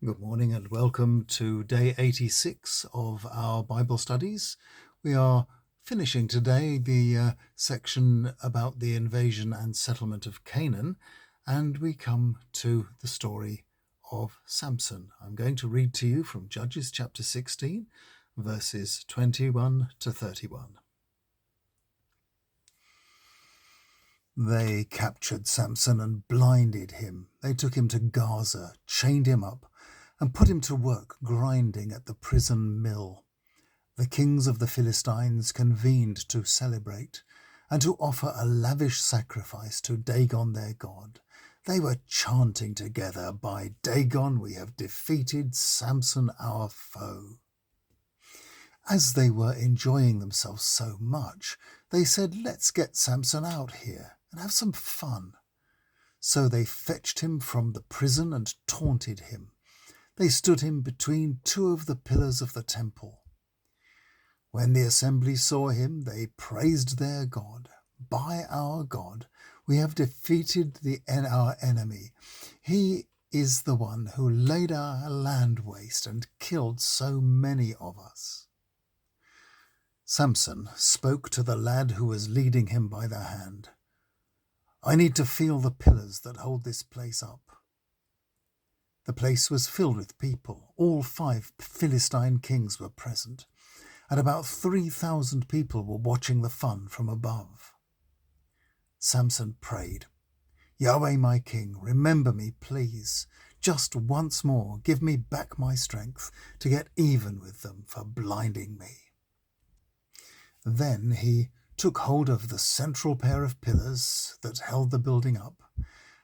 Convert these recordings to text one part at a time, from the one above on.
Good morning and welcome to day 86 of our Bible studies. We are finishing today the section about the invasion and settlement of Canaan, and we come to the story of Samson. I'm going to read to you from Judges chapter 16, verses 21 to 31. They captured Samson and blinded him. They took him to Gaza, chained him up, and put him to work grinding at the prison mill. The kings of the Philistines convened to celebrate and to offer a lavish sacrifice to Dagon their god. They were chanting together, "By Dagon we have defeated Samson our foe." As they were enjoying themselves so much, they said, "Let's get Samson out here and have some fun." So they fetched him from the prison and taunted him. They stood him between two of the pillars of the temple. When the assembly saw him, they praised their God. "By our God, we have defeated our enemy. He is the one who laid our land waste and killed so many of us." Samson spoke to the lad who was leading him by the hand. "I need to feel the pillars that hold this place up." The place was filled with people. All 5 Philistine kings were present, and about 3,000 people were watching the fun from above. Samson prayed, "Yahweh my king, remember me, please. Just once more, give me back my strength to get even with them for blinding me." Then he took hold of the central pair of pillars that held the building up.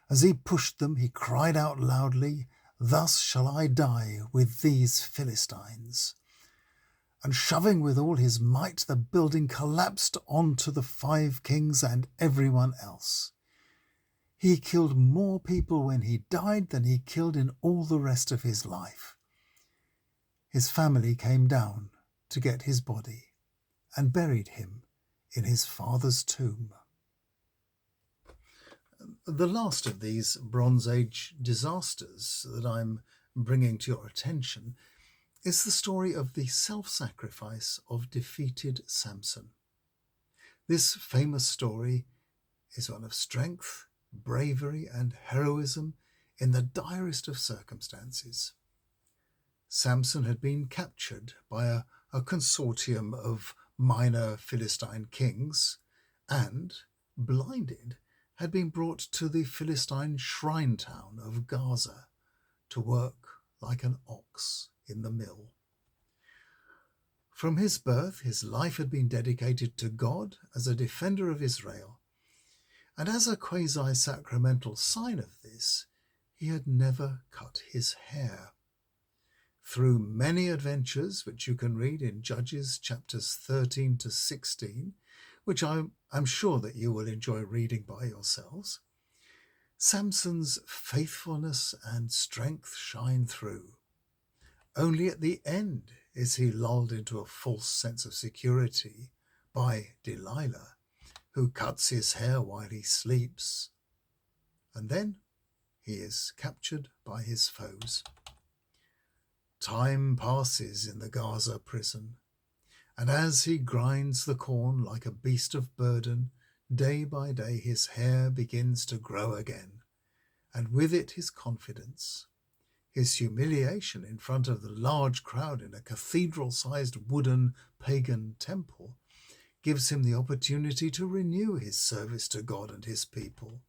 As he pushed them, he cried out loudly, "Thus shall I die with these Philistines." And shoving with all his might, the building collapsed onto the 5 kings and everyone else. He killed more people when he died than he killed in all the rest of his life. His family came down to get his body and buried him in his father's tomb. The last of these Bronze Age disasters that I'm bringing to your attention is the story of the self-sacrifice of defeated Samson. This famous story is one of strength, bravery, and heroism in the direst of circumstances. Samson had been captured by a consortium of minor Philistine kings and, blinded, had been brought to the Philistine shrine town of Gaza to work like an ox in the mill. From his birth, his life had been dedicated to God as a defender of Israel, and as a quasi-sacramental sign of this, he had never cut his hair. Through many adventures, which you can read in Judges chapters 13 to 16, which I'm sure that you will enjoy reading by yourselves, Samson's faithfulness and strength shine through. Only at the end is he lulled into a false sense of security by Delilah, who cuts his hair while he sleeps. And then he is captured by his foes. Time passes in the Gaza prison, and as he grinds the corn like a beast of burden, day by day his hair begins to grow again, and with it his confidence. His humiliation in front of the large crowd in a cathedral-sized wooden pagan temple gives him the opportunity to renew his service to God and his people,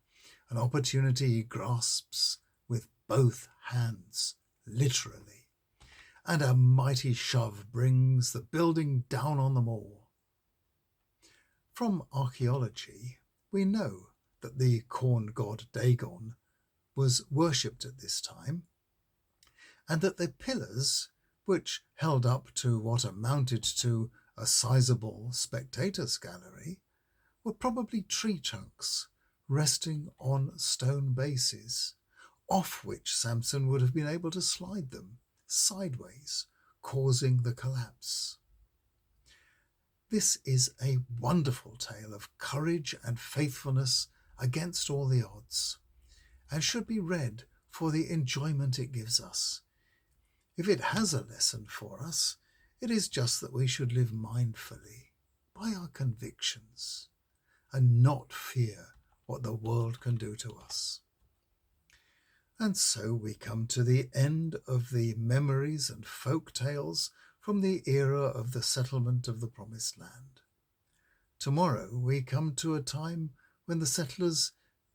an opportunity he grasps with both hands, literally. And a mighty shove brings the building down on them all. From archaeology, we know that the corn god Dagon was worshipped at this time, and that the pillars, which held up to what amounted to a sizable spectators' gallery, were probably tree trunks resting on stone bases, off which Samson would have been able to slide them sideways, causing the collapse. This is a wonderful tale of courage and faithfulness against all the odds, and should be read for the enjoyment it gives us If it has a lesson for us, it is just that we should live mindfully by our convictions and not fear what the world can do to us. And so we come to the end of the memories and folk tales from the era of the settlement of the Promised Land. Tomorrow we come to a time when the settlers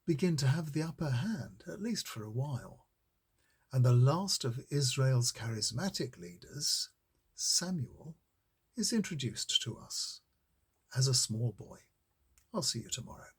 begin to have the upper hand, at least for a while. And the last of Israel's charismatic leaders, Samuel, is introduced to us as a small boy. I'll see you tomorrow.